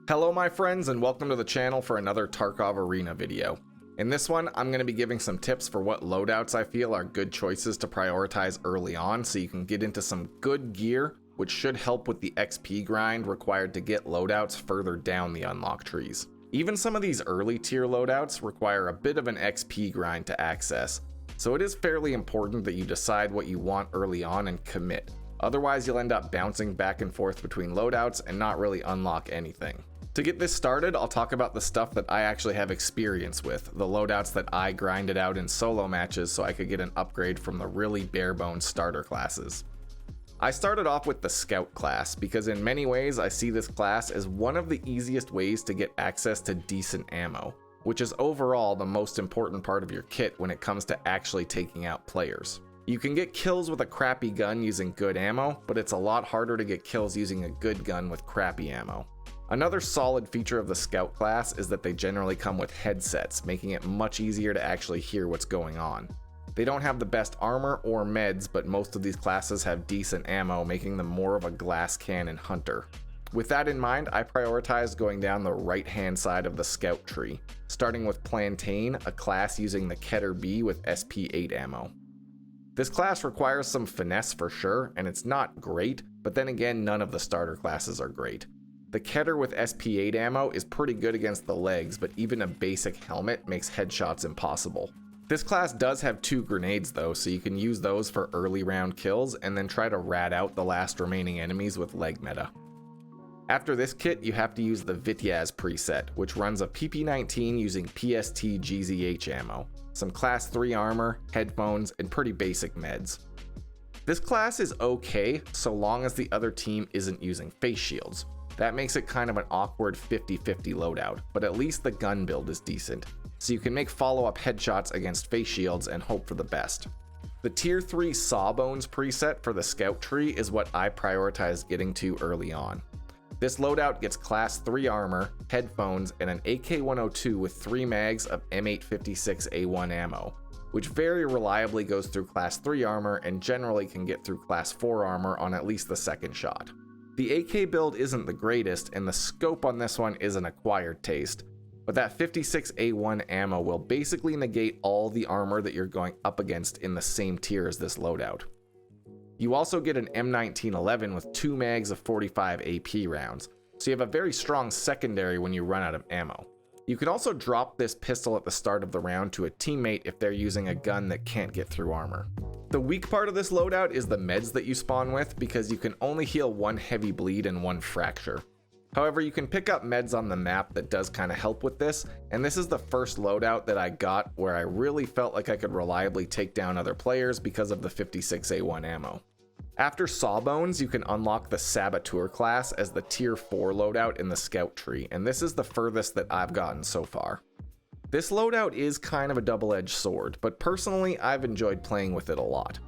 Hello my friends and welcome to the channel for another Tarkov Arena video. In this one, I'm going to be giving some tips for what loadouts I feel are good choices to prioritize early on so you can get into some good gear, which should help with the XP grind required to get loadouts further down the unlock trees. Even some of these early tier loadouts require a bit of an XP grind to access, so it is fairly important that you decide what you want early on and commit. Otherwise you'll end up bouncing back and forth between loadouts and not really unlock anything. To get this started, I'll talk about the stuff that I actually have experience with, the loadouts that I grinded out in solo matches so I could get an upgrade from the really bare bones starter classes. I started off with the Scout class because in many ways I see this class as one of the easiest ways to get access to decent ammo, which is overall the most important part of your kit when it comes to actually taking out players. You can get kills with a crappy gun using good ammo, but it's a lot harder to get kills using a good gun with crappy ammo. Another solid feature of the Scout class is that they generally come with headsets, making it much easier to actually hear what's going on. They don't have the best armor or meds, but most of these classes have decent ammo, making them more of a glass cannon hunter. With that in mind, I prioritized going down the right-hand side of the Scout tree, starting with Plantain, a class using the Keter B with SP8 ammo. This class requires some finesse for sure, and it's not great, but then again, none of the starter classes are great. The Keter with SP8 ammo is pretty good against the legs, but even a basic helmet makes headshots impossible. This class does have 2 grenades though, so you can use those for early round kills and then try to rat out the last remaining enemies with leg meta. After this kit, you have to use the Vityaz preset, which runs a PP19 using PST GZH ammo, some class 3 armor, headphones, and pretty basic meds. This class is okay so long as the other team isn't using face shields. That makes it kind of an awkward 50-50 loadout, but at least the gun build is decent, so you can make follow-up headshots against face shields and hope for the best. The tier 3 Sawbones preset for the Scout tree is what I prioritized getting to early on. This loadout gets class 3 armor, headphones, and an AK-102 with 3 mags of M856A1 ammo, which very reliably goes through class 3 armor and generally can get through class 4 armor on at least the second shot. The AK build isn't the greatest, and the scope on this one is an acquired taste, but that 56A1 ammo will basically negate all the armor that you're going up against in the same tier as this loadout. You also get an M1911 with 2 mags of 45 AP rounds, so you have a very strong secondary when you run out of ammo. You can also drop this pistol at the start of the round to a teammate if they're using a gun that can't get through armor. The weak part of this loadout is the meds that you spawn with, because you can only heal 1 heavy bleed and 1 fracture. However, you can pick up meds on the map that does kind of help with this, and this is the first loadout that I got where I really felt like I could reliably take down other players because of the 56A1 ammo. After Sawbones, you can unlock the Saboteur class as the tier 4 loadout in the Scout tree, and this is the furthest that I've gotten so far. This loadout is kind of a double-edged sword, but personally I've enjoyed playing with it a lot.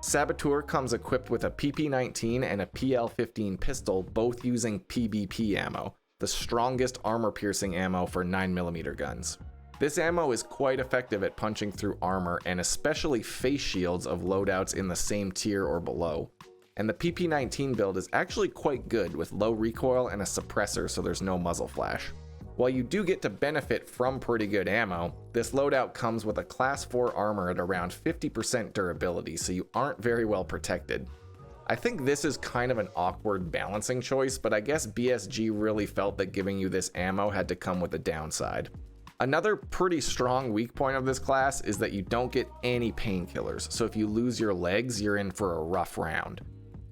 Saboteur comes equipped with a PP19 and a PL15 pistol, both using PBP ammo, the strongest armor-piercing ammo for 9mm guns. This ammo is quite effective at punching through armor and especially face shields of loadouts in the same tier or below. And the PP19 build is actually quite good with low recoil and a suppressor so there's no muzzle flash. While you do get to benefit from pretty good ammo, this loadout comes with a class 4 armor at around 50% durability, so you aren't very well protected. I think this is kind of an awkward balancing choice, but I guess BSG really felt that giving you this ammo had to come with a downside. Another pretty strong weak point of this class is that you don't get any painkillers, so if you lose your legs, you're in for a rough round.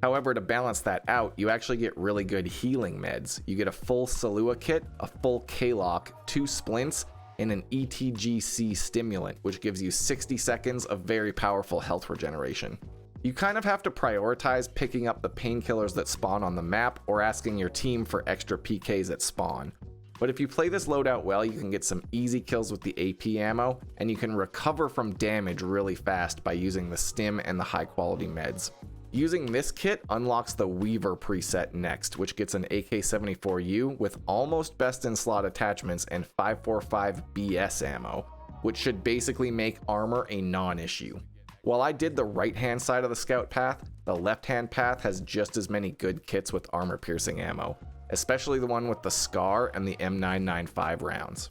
However, to balance that out, you actually get really good healing meds. You get a full Salua kit, a full K-Lock, 2 splints, and an ETGC stimulant, which gives you 60 seconds of very powerful health regeneration. You kind of have to prioritize picking up the painkillers that spawn on the map or asking your team for extra PKs at spawn. But if you play this loadout well, you can get some easy kills with the AP ammo, and you can recover from damage really fast by using the stim and the high quality meds. Using this kit unlocks the Weaver preset next, which gets an AK-74U with almost best in slot attachments and 545 BS ammo, which should basically make armor a non-issue. While I did the right hand side of the Scout path, the left hand path has just as many good kits with armor piercing ammo. especially the one with the SCAR and the M995 rounds.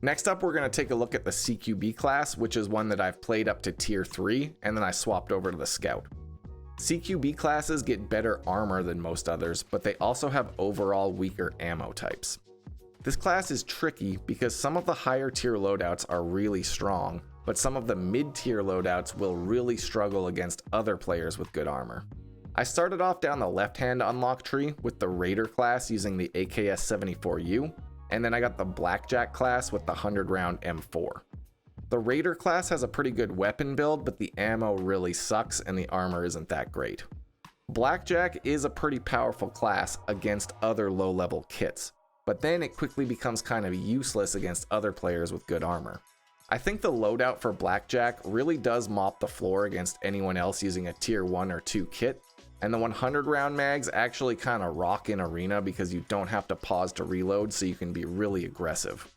Next up, we're going to take a look at the CQB class, which is one that I've played up to tier 3, and then I swapped over to the Scout. CQB classes get better armor than most others, but they also have overall weaker ammo types. This class is tricky because some of the higher tier loadouts are really strong, but some of the mid-tier loadouts will really struggle against other players with good armor. I started off down the left-hand unlock tree with the Raider class using the AKS-74U, and then I got the Blackjack class with the 100-round M4. The Raider class has a pretty good weapon build, but the ammo really sucks and the armor isn't that great. Blackjack is a pretty powerful class against other low-level kits, but then it quickly becomes kind of useless against other players with good armor. I think the loadout for Blackjack really does mop the floor against anyone else using a tier 1 or 2 kit, and the 100-round mags actually kind of rock in Arena because you don't have to pause to reload, so you can be really aggressive.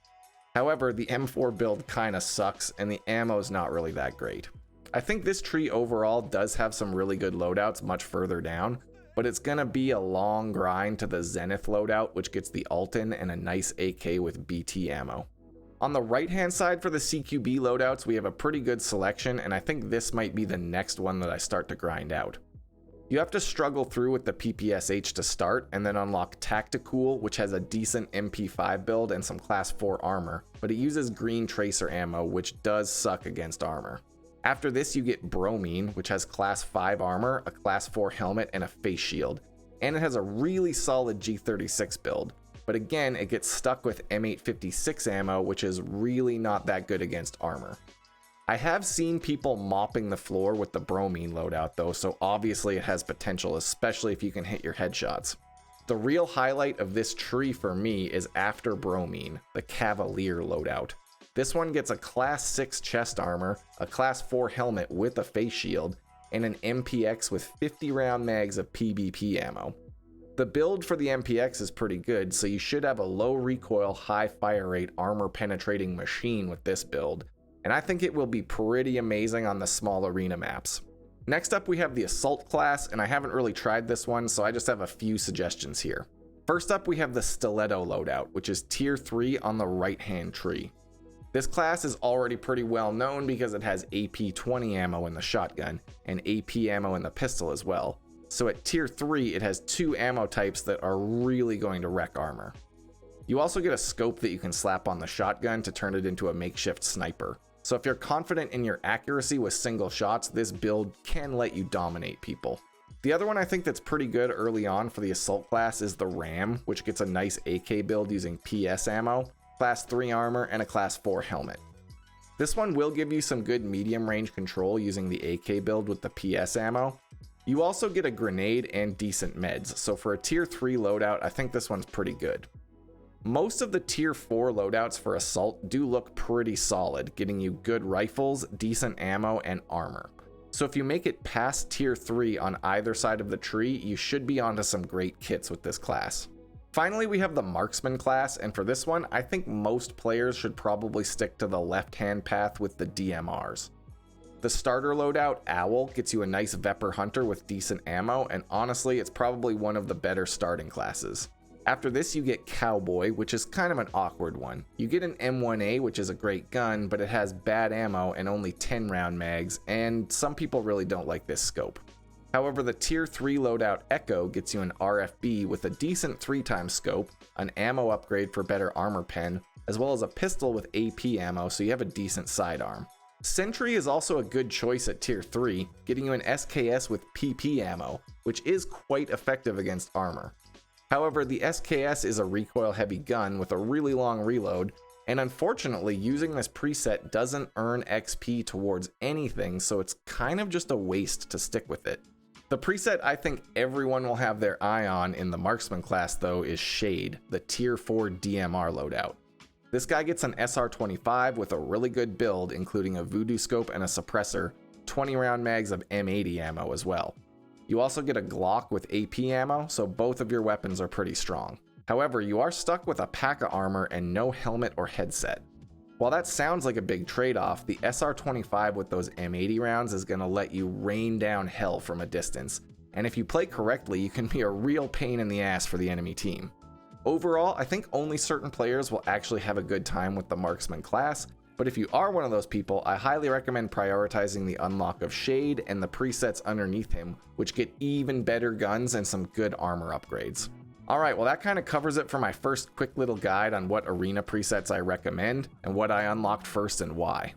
However, the M4 build kind of sucks and the ammo's not really that great. I think this tree overall does have some really good loadouts much further down, but it's gonna be a long grind to the Zenith loadout, which gets the Alton and a nice AK with BT ammo. On the right hand side for the CQB loadouts, we have a pretty good selection, and I think this might be the next one that I start to grind out. You have to struggle through with the PPSH to start, and then unlock Tacticool, which has a decent MP5 build and some class 4 armor, but it uses green tracer ammo, which does suck against armor. After this, you get Bromine, which has class 5 armor, a class 4 helmet, and a face shield, and it has a really solid G36 build, but again, it gets stuck with M856 ammo, which is really not that good against armor. I have seen people mopping the floor with the Bromine loadout though, so obviously it has potential, especially if you can hit your headshots. The real highlight of this tree for me is after Bromine, the Cavalier loadout. This one gets a class 6 chest armor, a class 4 helmet with a face shield, and an MPX with 50 round mags of PBP ammo. The build for the MPX is pretty good, so you should have a low recoil, high fire rate, armor penetrating machine with this build, and I think it will be pretty amazing on the small arena maps. Next up we have the Assault class, and I haven't really tried this one, so I just have a few suggestions here. First up we have the Stiletto loadout, which is tier 3 on the right hand tree. This class is already pretty well known because it has AP-20 ammo in the shotgun, and AP ammo in the pistol as well. So at tier 3 it has 2 ammo types that are really going to wreck armor. You also get a scope that you can slap on the shotgun to turn it into a makeshift sniper. So if you're confident in your accuracy with single shots, this build can let you dominate people. The other one I think that's pretty good early on for the Assault class is the Ram, which gets a nice AK build using PS ammo, class 3 armor, and a class 4 helmet. This one will give you some good medium range control using the AK build with the PS ammo. You also get a grenade and decent meds, so for a tier 3 loadout, I think this one's pretty good. Most of the tier 4 loadouts for Assault do look pretty solid, getting you good rifles, decent ammo, and armor. So if you make it past tier 3 on either side of the tree, you should be onto some great kits with this class. Finally, we have the Marksman class, and for this one, I think most players should probably stick to the left-hand path with the DMRs. The starter loadout, Owl, gets you a nice Vepr Hunter with decent ammo, and honestly, it's probably one of the better starting classes. After this, you get Cowboy, which is kind of an awkward one. You get an M1A, which is a great gun, but it has bad ammo and only 10 round mags, and some people really don't like this scope. However, the tier 3 loadout Echo gets you an RFB with a decent 3x scope, an ammo upgrade for better armor pen, as well as a pistol with AP ammo, so you have a decent sidearm. Sentry is also a good choice at tier 3, getting you an SKS with PP ammo, which is quite effective against armor. However, the SKS is a recoil-heavy gun with a really long reload, and unfortunately, using this preset doesn't earn XP towards anything, so it's kind of just a waste to stick with it. The preset I think everyone will have their eye on in the Marksman class though is Shade, the tier 4 DMR loadout. This guy gets an SR25 with a really good build, including a voodoo scope and a suppressor, 20 round mags of M80 ammo as well. You also get a Glock with AP ammo, so both of your weapons are pretty strong. However, you are stuck with a pack of armor and no helmet or headset. While that sounds like a big trade-off, the SR25 with those M80 rounds is going to let you rain down hell from a distance, and if you play correctly, you can be a real pain in the ass for the enemy team. Overall, I think only certain players will actually have a good time with the Marksman class, but if you are one of those people, I highly recommend prioritizing the unlock of Shade and the presets underneath him, which get even better guns and some good armor upgrades. Alright, well that kind of covers it for my first quick little guide on what arena presets I recommend and what I unlocked first and why.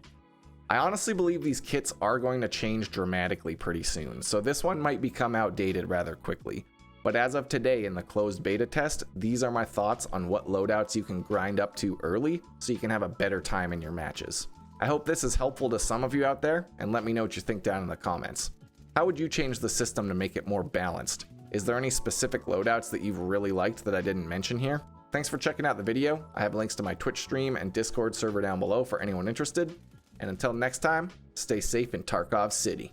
I honestly believe these kits are going to change dramatically pretty soon, so this one might become outdated rather quickly. But as of today in the closed beta test, these are my thoughts on what loadouts you can grind up to early so you can have a better time in your matches. I hope this is helpful to some of you out there, and let me know what you think down in the comments. How would you change the system to make it more balanced? Is there any specific loadouts that you've really liked that I didn't mention here? Thanks for checking out the video. I have links to my Twitch stream and Discord server down below for anyone interested. And until next time, stay safe in Tarkov City.